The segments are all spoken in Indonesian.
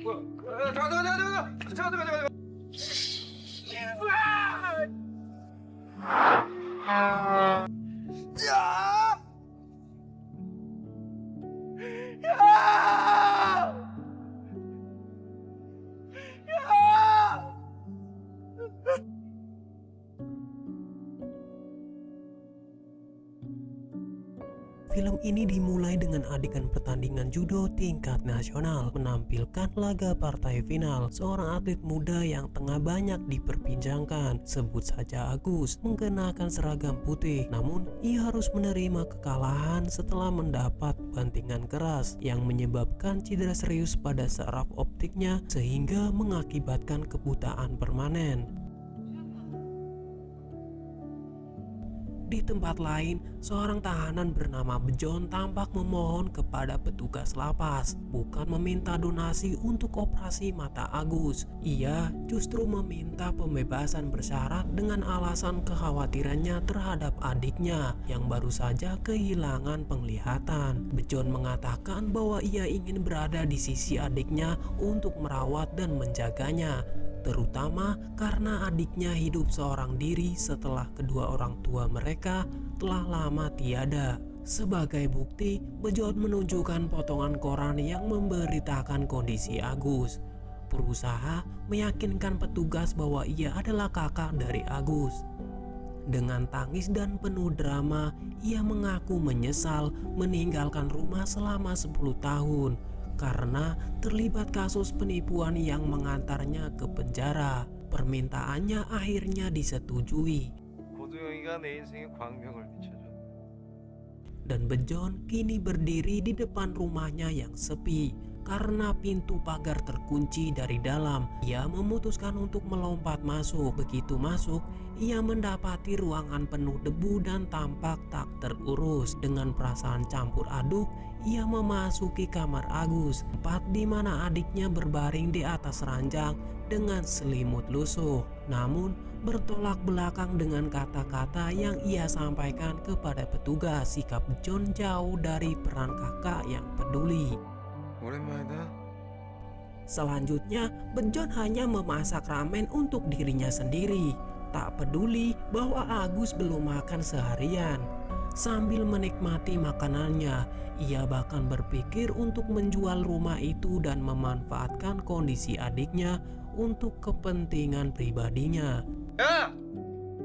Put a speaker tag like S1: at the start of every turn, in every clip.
S1: 잠깐.
S2: Film ini dimulai dengan adegan pertandingan judo tingkat nasional menampilkan laga partai final. Seorang atlet muda yang tengah banyak diperbincangkan, sebut saja Agus, mengenakan seragam putih. Namun ia harus menerima kekalahan setelah mendapat bantingan keras yang menyebabkan cedera serius pada saraf optiknya sehingga mengakibatkan kebutaan permanen. Di tempat lain, seorang tahanan bernama Bejon tampak memohon kepada petugas lapas, bukan meminta donasi untuk operasi mata Agus. Ia justru meminta pembebasan bersyarat dengan alasan kekhawatirannya terhadap adiknya yang baru saja kehilangan penglihatan. Bejon mengatakan bahwa ia ingin berada di sisi adiknya untuk merawat dan menjaganya, terutama karena adiknya hidup seorang diri setelah kedua orang tua mereka telah lama tiada. Sebagai bukti, Bejon menunjukkan potongan koran yang memberitakan kondisi Agus. Berusaha meyakinkan petugas bahwa ia adalah kakak dari Agus. Dengan tangis dan penuh drama, ia mengaku menyesal meninggalkan rumah selama 10 tahun karena terlibat kasus penipuan yang mengantarnya ke penjara. Permintaannya akhirnya disetujui.
S1: 고두영이가 내 인생에 광명을 비춰줘.
S2: Dan Bejon kini berdiri di depan rumahnya yang sepi karena pintu pagar terkunci dari dalam. Ia memutuskan untuk melompat masuk. Begitu masuk, ia mendapati ruangan penuh debu dan tampak tak terurus. Dengan perasaan campur aduk, ia memasuki kamar Agus, tempat di mana adiknya berbaring di atas ranjang dengan selimut lusuh. Namun bertolak belakang dengan kata-kata yang ia sampaikan kepada petugas. Sikap Bejon jauh dari peran kakak yang peduli.
S1: 오랜만이다.
S2: Selanjutnya, Bejon hanya memasak ramen untuk dirinya sendiri, tak peduli bahwa Agus belum makan seharian. Sambil menikmati makanannya, ia bahkan berpikir untuk menjual rumah itu dan memanfaatkan kondisi adiknya untuk kepentingan pribadinya.
S1: 야!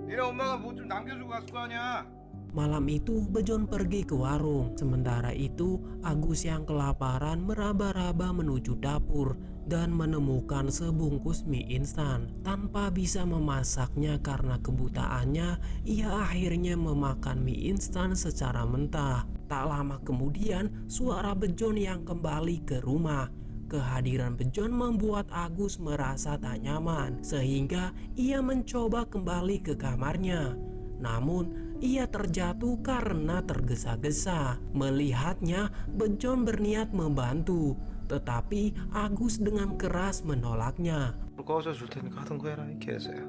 S1: 니네 엄마가 뭐 좀 남겨주고 갔을 거 아니야.
S2: Malam itu Bejon pergi ke warung. Sementara itu Agus yang kelaparan meraba-raba menuju dapur dan menemukan sebungkus mie instan. Tanpa bisa memasaknya karena kebutaannya, ia akhirnya memakan mie instan secara mentah. Tak lama kemudian suara Bejon yang kembali ke rumah. Kehadiran Bejon membuat Agus merasa tak nyaman sehingga ia mencoba kembali ke kamarnya. Namun ia terjatuh karena tergesa-gesa. Melihatnya, Bejon berniat membantu, tetapi Agus dengan keras menolaknya.
S1: 꺼져 줄 테니까 하던 거 해라 이 개새야.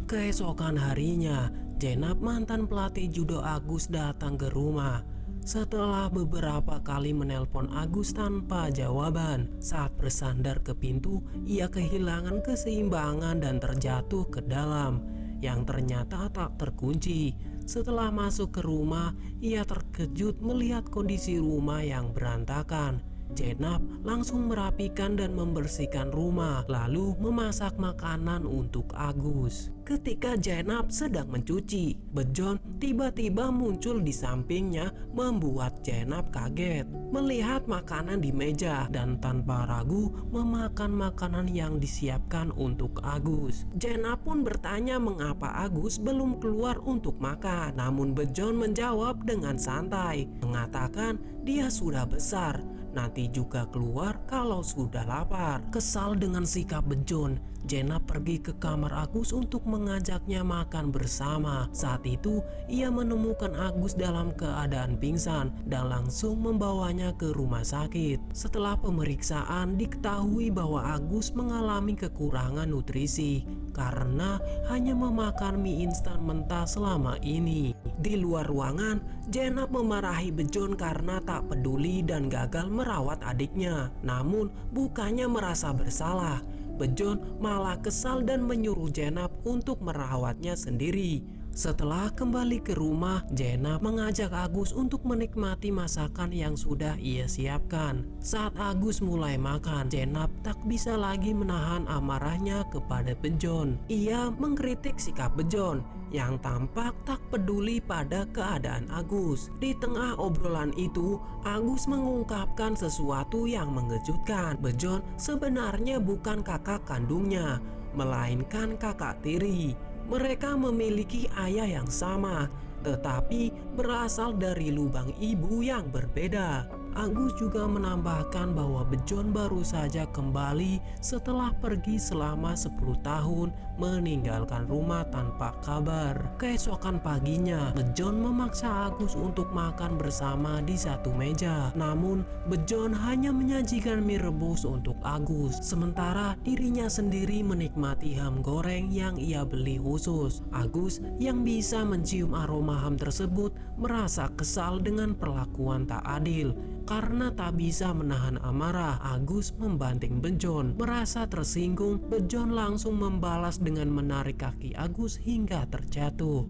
S2: Keesokan harinya, Jenab mantan pelatih judo Agus datang ke rumah. Setelah beberapa kali menelpon Agus tanpa jawaban, saat bersandar ke pintu, ia kehilangan keseimbangan dan terjatuh ke dalam, yang ternyata tak terkunci. Setelah masuk ke rumah, ia terkejut melihat kondisi rumah yang berantakan. Jenab langsung merapikan dan membersihkan rumah, lalu memasak makanan untuk Agus. Ketika Jenab sedang mencuci, Bejon tiba-tiba muncul di sampingnya membuat Jenab kaget. Melihat makanan di meja dan tanpa ragu memakan makanan yang disiapkan untuk Agus. Jenab pun bertanya mengapa Agus belum keluar untuk makan. Namun Bejon menjawab dengan santai, mengatakan dia sudah besar, nanti juga keluar kalau sudah lapar. Kesal dengan sikap Bejon, Jenab pergi ke kamar Agus untuk mengajaknya makan bersama. Saat itu ia menemukan Agus dalam keadaan pingsan dan langsung membawanya ke rumah sakit. Setelah pemeriksaan diketahui bahwa Agus mengalami kekurangan nutrisi karena hanya memakan mie instan mentah selama ini. Di luar ruangan, Jenab memarahi Bejon karena tak peduli dan gagal merawat adiknya. Namun bukannya merasa bersalah, Bejon malah kesal dan menyuruh Jenab untuk merawatnya sendiri. Setelah kembali ke rumah, Jenab mengajak Agus untuk menikmati masakan yang sudah ia siapkan. Saat Agus mulai makan, Jenab tak bisa lagi menahan amarahnya kepada Bejon. Ia mengkritik sikap Bejon yang tampak tak peduli pada keadaan Agus. Di tengah obrolan itu, Agus mengungkapkan sesuatu yang mengejutkan. Bejon sebenarnya bukan kakak kandungnya, melainkan kakak tiri. Mereka memiliki ayah yang sama, tetapi berasal dari lubang ibu yang berbeda. Agus juga menambahkan bahwa Bejon baru saja kembali setelah pergi selama 10 tahun meninggalkan rumah tanpa kabar. Keesokan paginya, Bejon memaksa Agus untuk makan bersama di satu meja. Namun, Bejon hanya menyajikan mie rebus untuk Agus, sementara dirinya sendiri menikmati ham goreng yang ia beli khusus. Agus yang bisa mencium aroma ham tersebut merasa kesal dengan perlakuan tak adil. Karena tak bisa menahan amarah, Agus membanting Bejon. Merasa tersinggung, Bejon langsung membalas dengan menarik kaki Agus hingga terjatuh.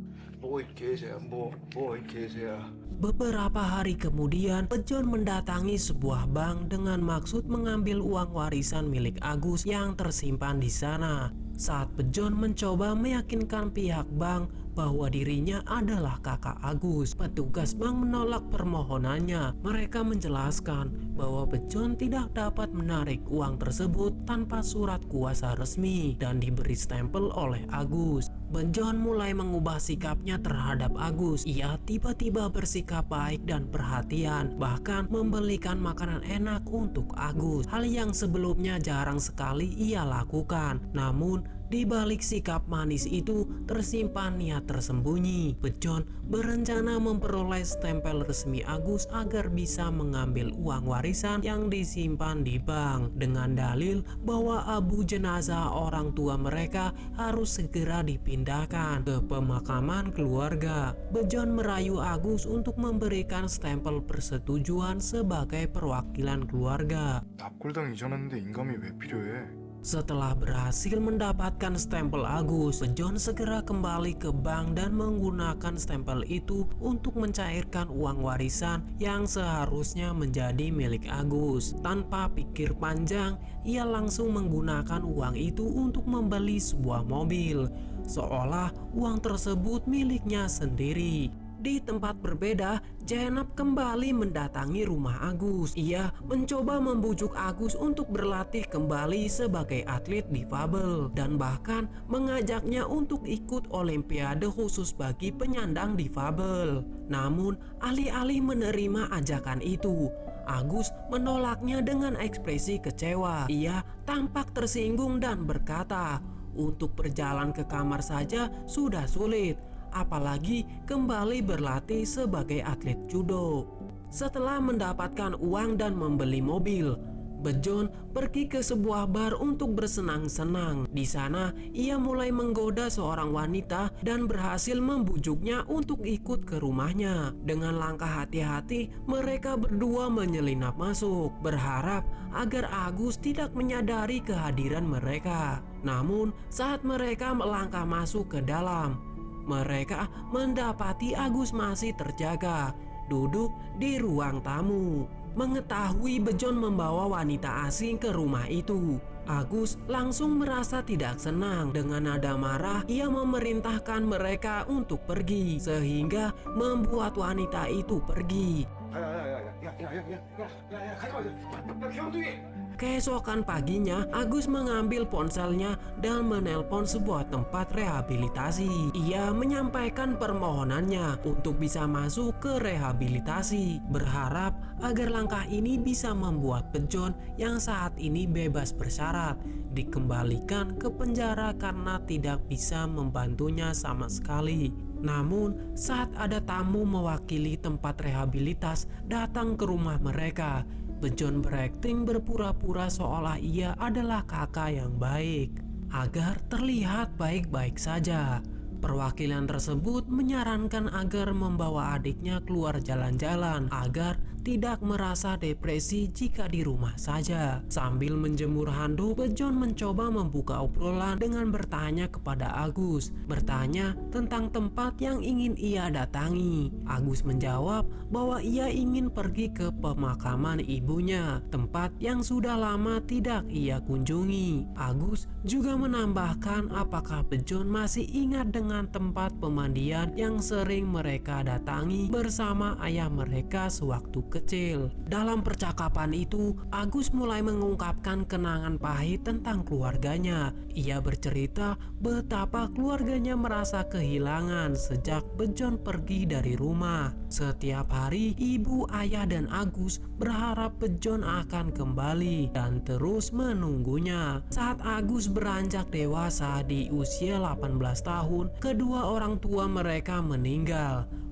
S2: Beberapa hari kemudian, Bejon mendatangi sebuah bank dengan maksud mengambil uang warisan milik Agus yang tersimpan di sana. Saat Bejon mencoba meyakinkan pihak bank bahwa dirinya adalah kakak Agus, petugas bank menolak permohonannya. Mereka menjelaskan bahwa Bejon tidak dapat menarik uang tersebut tanpa surat kuasa resmi dan diberi stempel oleh Agus. Bejon mulai mengubah sikapnya terhadap Agus. Ia tiba-tiba bersikap baik dan perhatian, bahkan membelikan makanan enak untuk Agus, hal yang sebelumnya jarang sekali ia lakukan. Namun di balik sikap manis itu tersimpan niat tersembunyi. Bejon berencana memperoleh stempel resmi Agus agar bisa mengambil uang warisan yang disimpan di bank dengan dalil bahwa abu jenazah orang tua mereka harus segera dipindahkan ke pemakaman keluarga. Bejon merayu Agus untuk memberikan stempel persetujuan sebagai perwakilan keluarga.
S1: 납골당 이전하는데 인감이 왜 필요해?
S2: Setelah berhasil mendapatkan stempel Agus, Bejon segera kembali ke bank dan menggunakan stempel itu untuk mencairkan uang warisan yang seharusnya menjadi milik Agus. Tanpa pikir panjang, ia langsung menggunakan uang itu untuk membeli sebuah mobil, seolah uang tersebut miliknya sendiri. Di tempat berbeda, Jenab kembali mendatangi rumah Agus. Ia mencoba membujuk Agus untuk berlatih kembali sebagai atlet difabel dan bahkan mengajaknya untuk ikut olimpiade khusus bagi penyandang difabel. Namun, alih-alih menerima ajakan itu, Agus menolaknya dengan ekspresi kecewa. Ia tampak tersinggung dan berkata, "Untuk berjalan ke kamar saja sudah sulit, apalagi kembali berlatih sebagai atlet judo." Setelah mendapatkan uang dan membeli mobil, Bejon pergi ke sebuah bar untuk bersenang-senang. Di sana, ia mulai menggoda seorang wanita dan berhasil membujuknya untuk ikut ke rumahnya. Dengan langkah hati-hati, mereka berdua menyelinap masuk, berharap agar Agus tidak menyadari kehadiran mereka. Namun, saat mereka melangkah masuk ke dalam, mereka mendapati Agus masih terjaga, duduk di ruang tamu. Mengetahui Bejon membawa wanita asing ke rumah itu, Agus langsung merasa tidak senang. Dengan nada marah, ia memerintahkan mereka untuk pergi, sehingga membuat wanita itu pergi.
S1: 야야야야야야 야, 가지 마. 나 경둥이.
S2: Keesokan paginya, Agus mengambil ponselnya dan menelpon sebuah tempat rehabilitasi. Ia menyampaikan permohonannya untuk bisa masuk ke rehabilitasi, berharap agar langkah ini bisa membuat Bejon yang saat ini bebas bersyarat dikembalikan ke penjara karena tidak bisa membantunya sama sekali. Namun, saat ada tamu mewakili tempat rehabilitas datang ke rumah mereka, Bejon berakting berpura-pura seolah ia adalah kakak yang baik agar terlihat baik-baik saja. Perwakilan tersebut menyarankan agar membawa adiknya keluar jalan-jalan agar tidak merasa depresi jika di rumah saja. Sambil menjemur handuk, Bejon mencoba membuka obrolan dengan bertanya kepada Agus, bertanya tentang tempat yang ingin ia datangi. Agus menjawab bahwa ia ingin pergi ke pemakaman ibunya, tempat yang sudah lama tidak ia kunjungi. Agus juga menambahkan apakah Bejon masih ingat dengan tempat pemandian yang sering mereka datangi bersama ayah mereka sewaktu kecil. Dalam percakapan itu, Agus mulai mengungkapkan kenangan pahit tentang keluarganya. Ia bercerita betapa keluarganya merasa kehilangan sejak Bejon pergi dari rumah. Setiap hari, ibu, ayah, dan Agus berharap Bejon akan kembali dan terus menunggunya. Saat Agus beranjak dewasa di usia 18 tahun, kedua orang tua mereka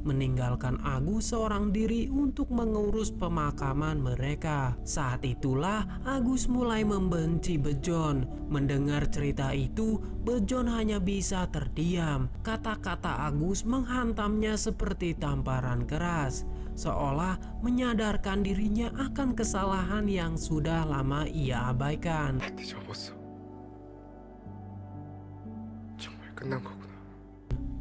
S2: meninggalkan Agus seorang diri untuk mengurus pemakaman mereka. Saat itulah Agus mulai membenci Bejon. Mendengar cerita itu, Bejon hanya bisa terdiam. Kata-kata Agus menghantamnya seperti tamparan keras, seolah menyadarkan dirinya akan kesalahan yang sudah lama ia abaikan.
S3: 그때 접었어. 정말 끝난 거구나.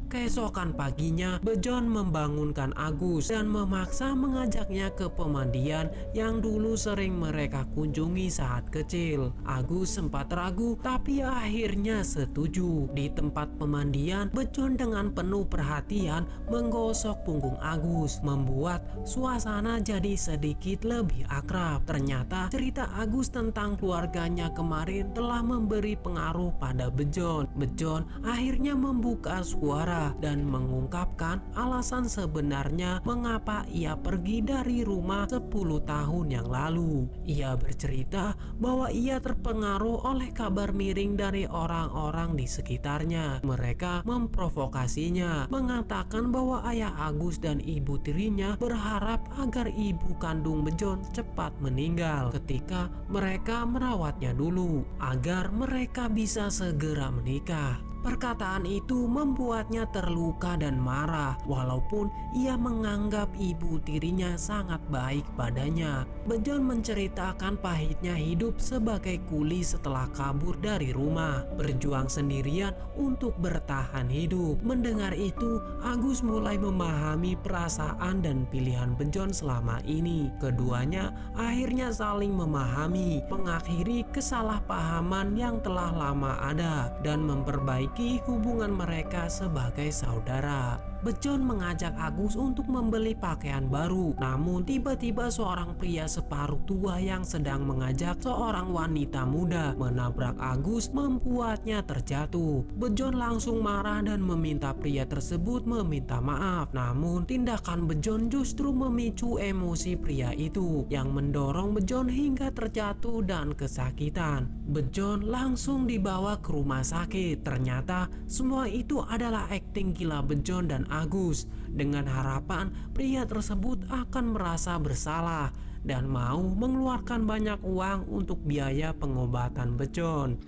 S2: Keesokan paginya, Bejon membangunkan Agus dan memaksa mengajaknya ke pemandian yang dulu sering mereka kunjungi saat kecil. Agus sempat ragu, tapi akhirnya setuju. Di tempat pemandian, Bejon dengan penuh perhatian menggosok punggung Agus, membuat suasana jadi sedikit lebih akrab. Ternyata cerita Agus tentang keluarganya kemarin telah memberi pengaruh pada Bejon. Bejon akhirnya membuka suara dan mengungkapkan alasan sebenarnya mengapa ia pergi dari rumah 10 tahun yang lalu. Ia bercerita bahwa ia terpengaruh oleh kabar miring dari orang-orang di sekitarnya. Mereka memprovokasinya, mengatakan bahwa ayah Agus dan ibu tirinya berharap agar ibu kandung Bejon cepat meninggal ketika mereka merawatnya dulu, agar mereka bisa segera menikah. Perkataan itu membuatnya terluka dan marah, walaupun ia menganggap ibu tirinya sangat baik padanya. Bejon menceritakan pahitnya hidup sebagai kuli setelah kabur dari rumah, berjuang sendirian untuk bertahan hidup. Mendengar itu, Agus mulai memahami perasaan dan pilihan Bejon selama ini. Keduanya akhirnya saling memahami, mengakhiri kesalahpahaman yang telah lama ada, dan memperbaiki hubungan mereka sebagai saudara. Bejon mengajak Agus untuk membeli pakaian baru, namun tiba-tiba seorang pria separuh tua yang sedang mengajak seorang wanita muda menabrak Agus membuatnya terjatuh. Bejon langsung marah dan meminta pria tersebut meminta maaf, namun tindakan Bejon justru memicu emosi pria itu yang mendorong Bejon hingga terjatuh dan kesakitan. Bejon langsung dibawa ke rumah sakit. Ternyata semua itu adalah akting gila Bejon dan Agus, dengan harapan pria tersebut akan merasa bersalah dan mau mengeluarkan banyak uang untuk biaya pengobatan Bejon.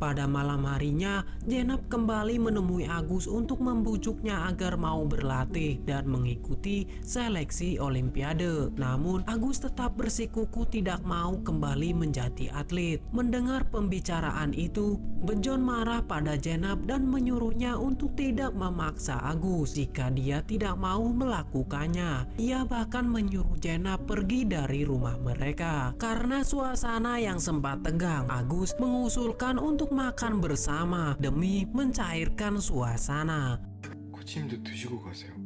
S2: Pada malam harinya, Jenab kembali menemui Agus untuk membujuknya agar mau berlatih dan mengikuti seleksi olimpiade. Namun, Agus tetap bersikukuh tidak mau kembali menjadi atlet. Mendengar pembicaraan itu, Bejon marah pada Jenab dan menyuruhnya untuk tidak memaksa Agus jika dia tidak mau melakukannya. Ia bahkan menyuruh Jenab pergi dari rumah mereka. Karena suasana yang sempat tegang, Agus mengusulkan untuk makan bersama demi mencairkan suasana.
S3: 코치님도 드시고 가세요.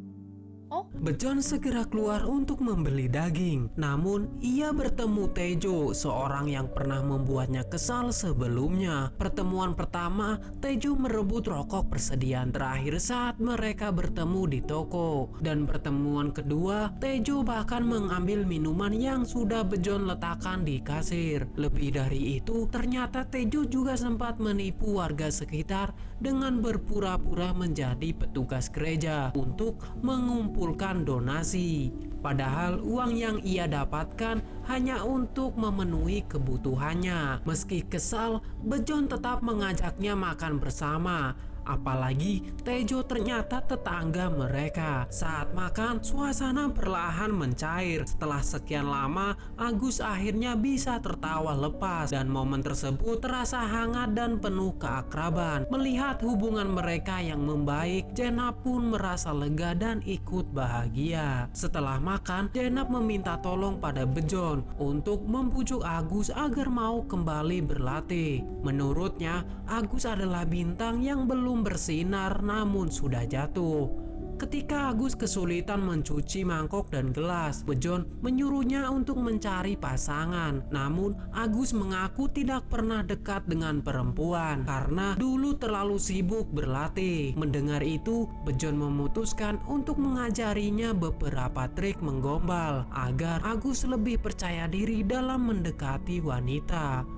S2: Bejon segera keluar untuk membeli daging. Namun, ia bertemu Tejo, seorang yang pernah membuatnya kesal sebelumnya. Pertemuan pertama, Tejo merebut rokok persediaan terakhir saat mereka bertemu di toko. Dan pertemuan kedua, Tejo bahkan mengambil minuman yang sudah Bejon letakkan di kasir. Lebih dari itu, ternyata Tejo juga sempat menipu warga sekitar dengan berpura-pura menjadi petugas gereja untuk mengumpulkan donasi. Padahal uang yang ia dapatkan hanya untuk memenuhi kebutuhannya. Meski kesal, Bejon tetap mengajaknya makan bersama. Apalagi Tejo ternyata tetangga mereka. Saat makan, suasana perlahan mencair. Setelah sekian lama, Agus akhirnya bisa tertawa lepas dan momen tersebut terasa hangat dan penuh keakraban. Melihat hubungan mereka yang membaik, Jenab pun merasa lega dan ikut bahagia. Setelah makan, Jenab meminta tolong pada Bejon untuk membujuk Agus agar mau kembali berlatih. Menurutnya, Agus adalah bintang yang belum bersinar namun sudah jatuh. Ketika Agus kesulitan mencuci mangkok dan gelas, Bejon menyuruhnya untuk mencari pasangan. Namun Agus mengaku tidak pernah dekat dengan perempuan karena dulu terlalu sibuk berlatih. Mendengar itu, Bejon memutuskan untuk mengajarinya beberapa trik menggombal agar Agus lebih percaya diri dalam mendekati wanita.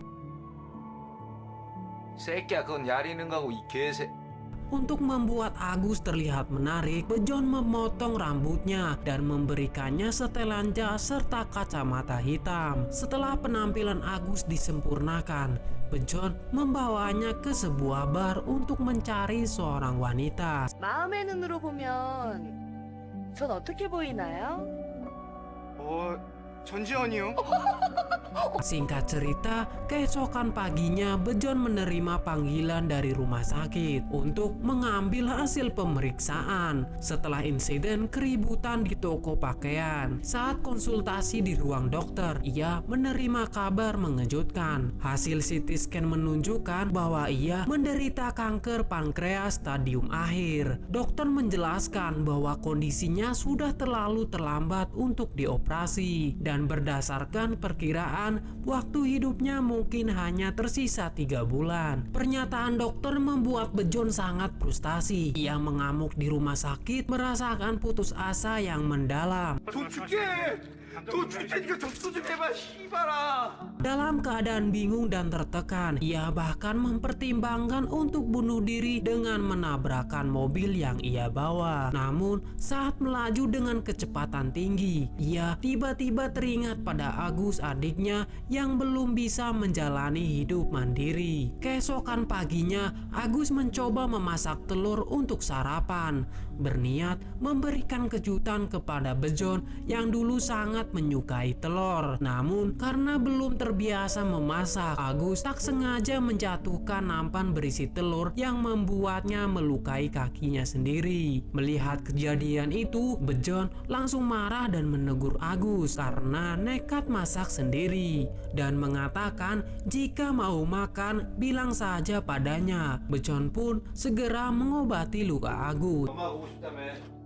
S1: 새끼야 그건 야리는 거고 이 개새.
S2: Untuk membuat Agus terlihat menarik, Bejon memotong rambutnya dan memberikannya setelan jas serta kacamata hitam. Setelah penampilan Agus disempurnakan, Bejon membawanya ke sebuah bar untuk mencari seorang wanita.
S4: 마음의 눈으로 보면 전 어떻게 보이나요?
S3: 전지현이요?
S2: Singkat cerita, keesokan paginya Bejon menerima panggilan dari rumah sakit untuk mengambil hasil pemeriksaan setelah insiden keributan di toko pakaian. Saat konsultasi di ruang dokter, ia menerima kabar mengejutkan. Hasil CT scan menunjukkan bahwa ia menderita kanker pankreas stadium akhir. Dokter menjelaskan bahwa kondisinya sudah terlalu terlambat untuk dioperasi dan berdasarkan perkiraan waktu hidupnya mungkin hanya tersisa 3 bulan. Pernyataan dokter membuat Bejon sangat frustasi. Ia mengamuk di rumah sakit merasakan putus asa yang mendalam.
S1: 돈 줄게. 돈 줄 테니까 접수 좀 해봐 씨발아.
S2: Dalam keadaan bingung dan tertekan, ia bahkan mempertimbangkan untuk bunuh diri dengan menabrakkan mobil yang ia bawa. Namun, saat melaju dengan kecepatan tinggi, ia tiba-tiba teringat pada Agus, adiknya yang belum bisa menjalani hidup mandiri. Keesokan paginya, Agus mencoba memasak telur untuk sarapan, berniat memberikan kejutan kepada Bejon yang dulu sangat menyukai telur. Namun, karena belum terbiasa memasak, Agus tak sengaja menjatuhkan nampan berisi telur yang membuatnya melukai kakinya sendiri. Melihat kejadian itu, Bejon langsung marah dan menegur Agus karena nekat masak sendiri dan mengatakan jika mau makan bilang saja padanya. Bejon pun segera mengobati luka Agus.
S1: 엄마 보고 싶다며.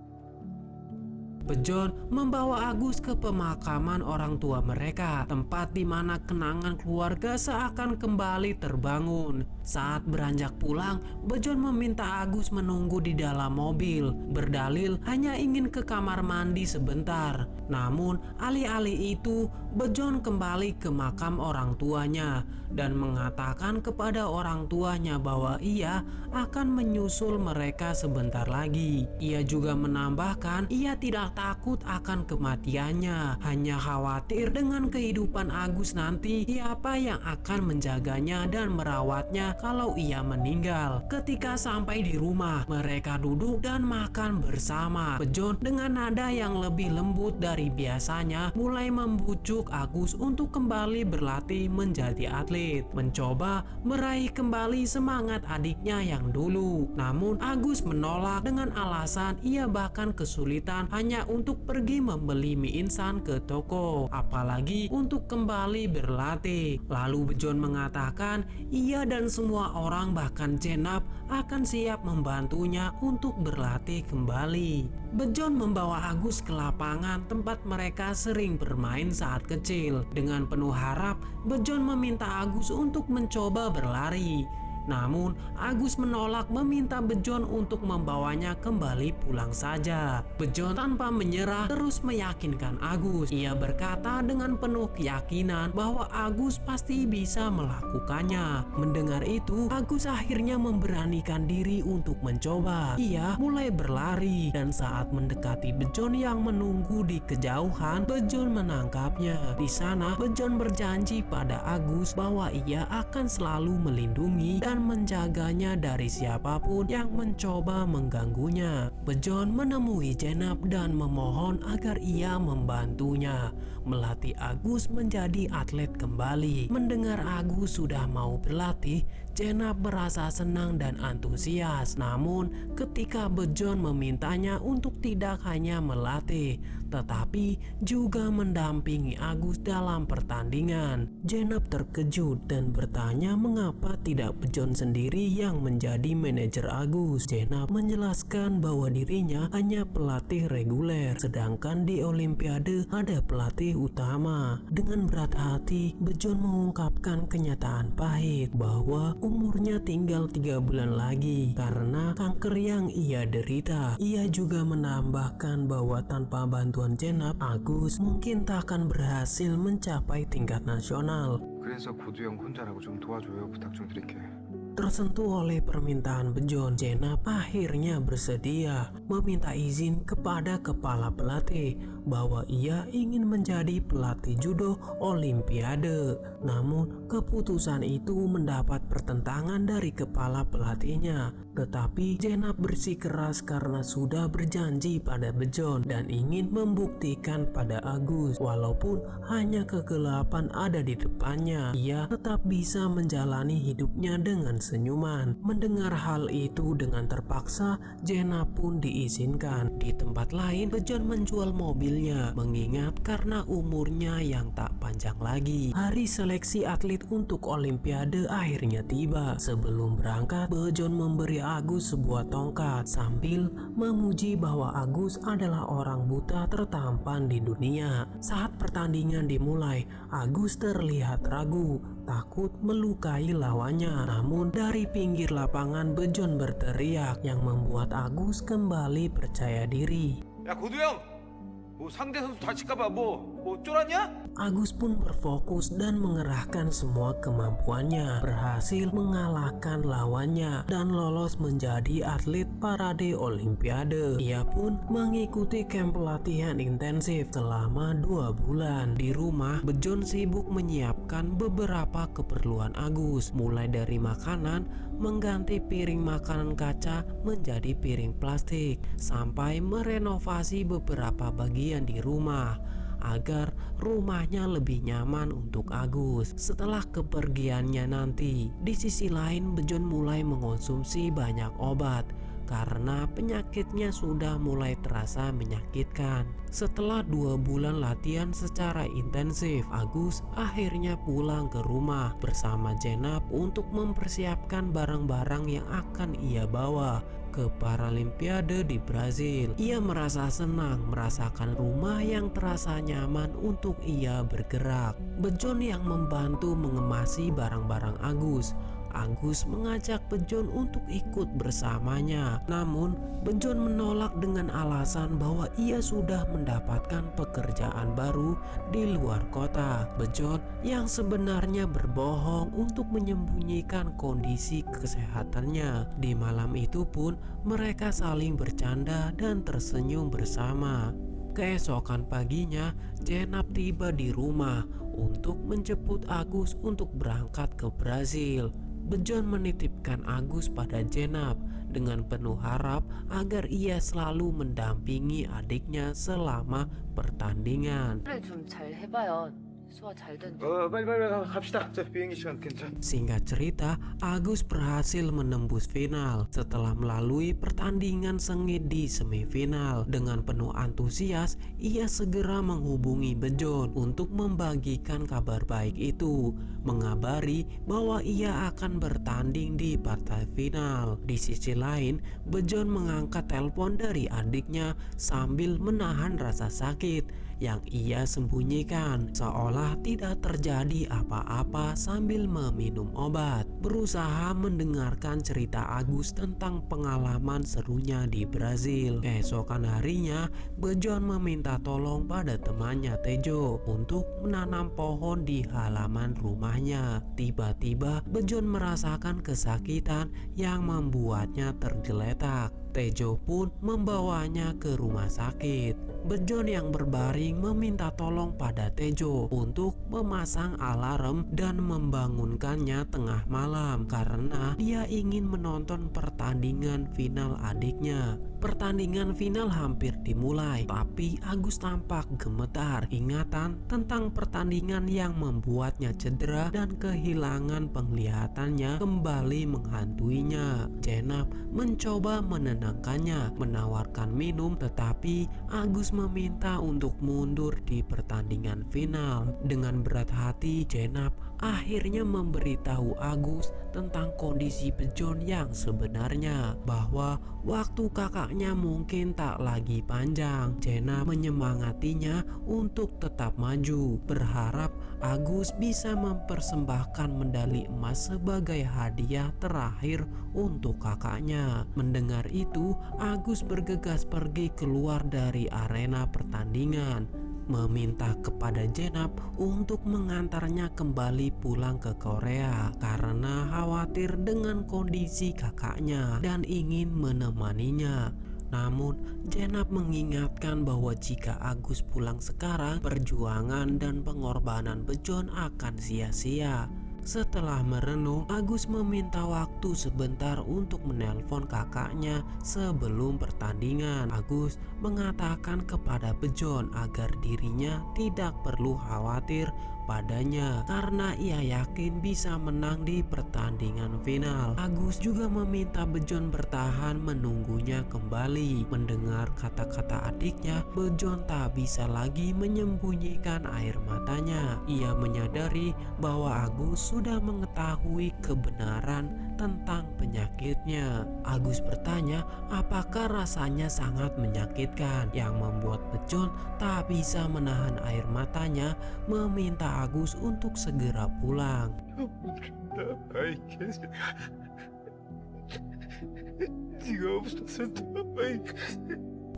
S2: Bejon membawa Agus ke pemakaman orang tua mereka, tempat di mana kenangan keluarga seakan kembali terbangun. Saat beranjak pulang, Bejon meminta Agus menunggu di dalam mobil, berdalil hanya ingin ke kamar mandi sebentar. Namun, alih-alih itu, Bejon kembali ke makam orang tuanya dan mengatakan kepada orang tuanya bahwa ia akan menyusul mereka sebentar lagi. Ia juga menambahkan ia tidak takut akan kematiannya, hanya khawatir dengan kehidupan Agus nanti siapa yang akan menjaganya dan merawatnya kalau ia meninggal. Ketika sampai di rumah, mereka duduk dan makan bersama. Bejon dengan nada yang lebih lembut dari biasanya mulai membujuk Agus untuk kembali berlatih menjadi atlet, mencoba meraih kembali semangat adiknya yang dulu. Namun Agus menolak dengan alasan ia bahkan kesulitan hanya hanya untuk pergi membeli mie instan ke toko, apalagi untuk kembali berlatih. Lalu Bejon mengatakan ia dan semua orang bahkan Jenab akan siap membantunya untuk berlatih kembali. Bejon membawa Agus ke lapangan tempat mereka sering bermain saat kecil. Dengan penuh harap, Bejon meminta Agus untuk mencoba berlari. Namun Agus menolak, meminta Bejon untuk membawanya kembali pulang saja. Bejon tanpa menyerah terus meyakinkan Agus. Ia berkata dengan penuh keyakinan bahwa Agus pasti bisa melakukannya. Mendengar itu, Agus akhirnya memberanikan diri untuk mencoba. Ia mulai berlari dan saat mendekati Bejon yang menunggu di kejauhan, Bejon menangkapnya. Di sana Bejon berjanji pada Agus bahwa ia akan selalu melindungi dan menjaganya dari siapapun yang mencoba mengganggunya. Bejon menemui Jenab dan memohon agar ia membantunya melatih Agus menjadi atlet kembali. Mendengar Agus sudah mau berlatih, Jenab merasa senang dan antusias. Namun ketika Bejon memintanya untuk tidak hanya melatih, tetapi juga mendampingi Agus dalam pertandingan, Jenab terkejut dan bertanya mengapa tidak Bejon sendiri yang menjadi manajer Agus. Jenab menjelaskan bahwa dirinya hanya pelatih reguler, sedangkan di Olimpiade ada pelatih utama. Dengan berat hati, Bejon mengungkapkan kenyataan pahit bahwa umurnya tinggal 3 bulan lagi karena kanker yang ia derita. Ia juga menambahkan bahwa tanpa bantuan Jenab, Agus mungkin tak akan berhasil mencapai tingkat nasional.
S3: 그래서 고두 형 혼자라고 좀 도와줘요. 부탁 좀 드릴게요.
S2: Tersentuh oleh permintaan Bejon, Jenab akhirnya bersedia meminta izin kepada kepala pelatih bahwa ia ingin menjadi pelatih judo Olimpiade. Namun keputusan itu mendapat pertentangan dari kepala pelatihnya. Tetapi Jenab bersikeras karena sudah berjanji pada Bejon dan ingin membuktikan pada Agus. Walaupun hanya kegelapan ada di depannya, ia tetap bisa menjalani hidupnya dengan senyuman. Mendengar hal itu dengan terpaksa, Jenab pun diizinkan. Di tempat lain, Bejon menjual mobilnya, mengingat karena umurnya yang tak panjang lagi. Hari seleksi atlet untuk Olimpiade akhirnya tiba. Sebelum berangkat, Bejon memberi Agus sebuah tongkat sambil memuji bahwa Agus adalah orang buta tertampan di dunia. Saat pertandingan dimulai, Agus terlihat ragu, takut melukai lawannya. Namun dari pinggir lapangan Bejon berteriak yang membuat Agus kembali percaya diri.
S1: 야 고두 형, 뭐 상대 선수 다칠까봐 뭐 쫄았냐?
S2: Agus pun berfokus dan mengerahkan semua kemampuannya, berhasil mengalahkan lawannya dan lolos menjadi atlet parade Olimpiade. Ia pun mengikuti camp latihan intensif selama 2 bulan. Di rumah, Bejon sibuk menyiapkan beberapa keperluan Agus, mulai dari makanan, mengganti piring makanan kaca menjadi piring plastik, sampai merenovasi beberapa bagian di rumah agar rumahnya lebih nyaman untuk Agus setelah kepergiannya nanti. Di sisi lain, Bejon mulai mengonsumsi banyak obat karena penyakitnya sudah mulai terasa menyakitkan. Setelah 2 bulan latihan secara intensif, Agus akhirnya pulang ke rumah bersama Jenab untuk mempersiapkan barang-barang yang akan ia bawa ke Paralimpiade di Brazil. Ia merasa senang merasakan rumah yang terasa nyaman untuk ia bergerak. Bejon yang membantu mengemasi barang-barang Agus. Agus mengajak Bejon untuk ikut bersamanya. Namun Bejon menolak dengan alasan bahwa ia sudah mendapatkan pekerjaan baru di luar kota. Bejon yang sebenarnya berbohong untuk menyembunyikan kondisi kesehatannya. Di malam itu pun mereka saling bercanda dan tersenyum bersama. Keesokan paginya, Jenab tiba di rumah untuk menjemput Agus untuk berangkat ke Brazil. Bejon menitipkan Agus pada Jenab dengan penuh harap agar ia selalu mendampingi adiknya selama pertandingan.
S4: 좀 잘 해봐요. 수아 잘 된다.
S3: 빨리 갑시다. 자, 비행기 시간 괜찮아.
S2: Singkat cerita, Agus berhasil menembus final setelah melalui pertandingan sengit di semifinal. Dengan penuh antusias, ia segera menghubungi Bejon untuk membagikan kabar baik itu, mengabari bahwa ia akan bertanding di partai final. Di sisi lain, Bejon mengangkat telepon dari adiknya sambil menahan rasa sakit yang ia sembunyikan, seolah tidak terjadi apa-apa sambil meminum obat. Berusaha mendengarkan cerita Agus tentang pengalaman serunya di Brazil. Keesokan harinya, Bejon meminta tolong pada temannya Tejo untuk menanam pohon di halaman rumahnya. Tiba-tiba Bejon merasakan kesakitan yang membuatnya tergeletak. Tejo pun membawanya ke rumah sakit. Bejon yang berbaring meminta tolong pada Tejo untuk memasang alarm dan membangunkannya tengah malam karena dia ingin menonton pertandingan final adiknya. Pertandingan final hampir dimulai, tapi Agus tampak gemetar. Ingatan tentang pertandingan yang membuatnya cedera dan kehilangan penglihatannya kembali menghantuinya. Jenab mencoba menenangkannya, menawarkan minum, tetapi Agus meminta untuk mundur di pertandingan final. Dengan berat hati, Jenab akhirnya memberitahu Agus tentang kondisi Bejon yang sebenarnya, bahwa waktu kakaknya mungkin tak lagi panjang. Jenab menyemangatinya untuk tetap maju, berharap Agus bisa mempersembahkan medali emas sebagai hadiah terakhir untuk kakaknya. Mendengar itu, Agus bergegas pergi keluar dari arena pertandingan, meminta kepada Jenab untuk mengantarnya kembali pulang ke Korea karena khawatir dengan kondisi kakaknya dan ingin menemaninya. Namun Jenab mengingatkan bahwa jika Agus pulang sekarang, perjuangan dan pengorbanan Bejon akan sia-sia. Setelah merenung, Agus meminta waktu sebentar untuk menelpon kakaknya sebelum pertandingan. Agus mengatakan kepada Bejon agar dirinya tidak perlu khawatir padanya karena ia yakin bisa menang di pertandingan final. Agus juga meminta Bejon bertahan menunggunya kembali. Mendengar kata-kata adiknya, Bejon tak bisa lagi menyembunyikan air matanya. Ia menyadari bahwa Agus sudah mengetahui kebenaran tentang penyakitnya. Agus bertanya apakah rasanya sangat menyakitkan, yang membuat Bejon tak bisa menahan air matanya, meminta Agus untuk segera pulang.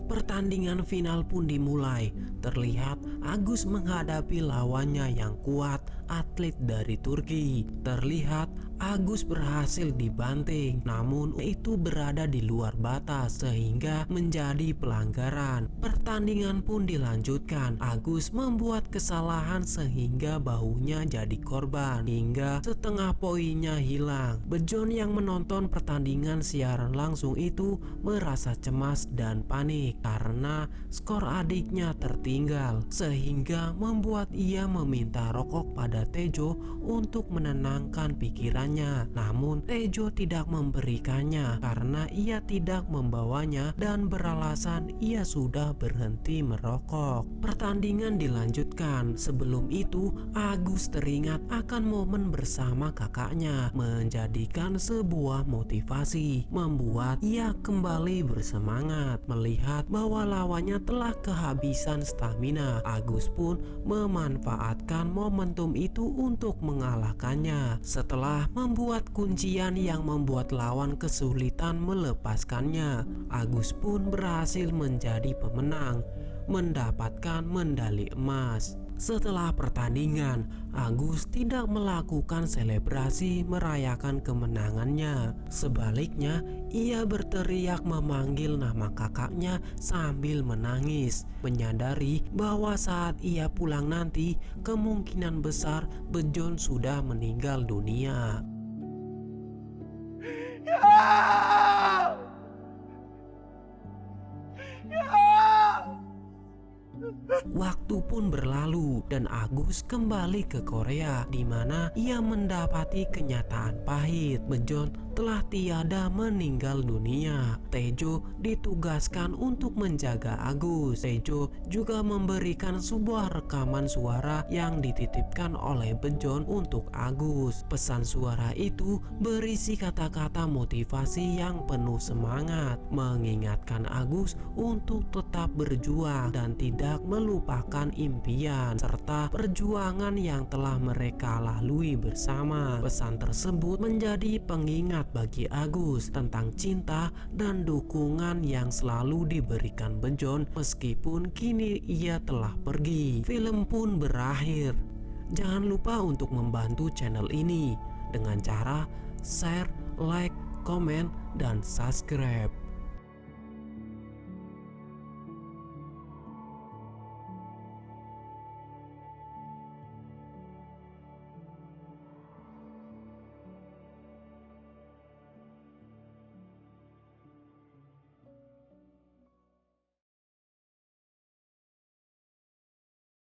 S2: Pertandingan final pun dimulai. Terlihat Agus menghadapi lawannya yang kuat, atlet dari Turki. Terlihat Agus berhasil dibanting, namun itu berada di luar batas sehingga menjadi pelanggaran. Pertandingan pun dilanjutkan. Agus membuat kesalahan sehingga bahunya jadi korban hingga setengah poinnya hilang. Bejon yang menonton pertandingan siaran langsung itu merasa cemas dan panik karena skor adiknya tertinggal, sehingga membuat ia meminta rokok pada Tejo untuk menenangkan pikirannya. Namun Tejo tidak memberikannya karena ia tidak membawanya dan beralasan ia sudah berhenti merokok. Pertandingan dilanjutkan. Sebelum itu Agus teringat akan momen bersama kakaknya, menjadikan sebuah motivasi, membuat ia kembali bersemangat. Melihat bahwa lawannya telah kehabisan stamina, Agus pun memanfaatkan momentum itu untuk mengalahkannya. Setelah membuat kuncian yang membuat lawan kesulitan melepaskannya, Agus pun berhasil menjadi pemenang, mendapatkan medali emas. Setelah pertandingan, Agus tidak melakukan selebrasi merayakan kemenangannya. Sebaliknya, ia berteriak memanggil nama kakaknya sambil menangis, menyadari bahwa saat ia pulang nanti, kemungkinan besar Bejon sudah meninggal dunia. Waktu pun berlalu dan Agus kembali ke Korea, di mana ia mendapati kenyataan pahit. Bejon telah tiada meninggal dunia. Tejo ditugaskan untuk menjaga Agus. Tejo juga memberikan sebuah rekaman suara yang dititipkan oleh Bejon untuk Agus. Pesan suara itu berisi kata-kata motivasi yang penuh semangat, mengingatkan Agus untuk tetap berjuang dan tidak melupakan impian serta perjuangan yang telah mereka lalui bersama. Pesan tersebut menjadi pengingat bagi Agus tentang cinta dan dukungan yang selalu diberikan Bejon meskipun kini ia telah pergi. Film pun berakhir. Jangan lupa untuk membantu channel ini dengan cara share, like, komen, dan subscribe.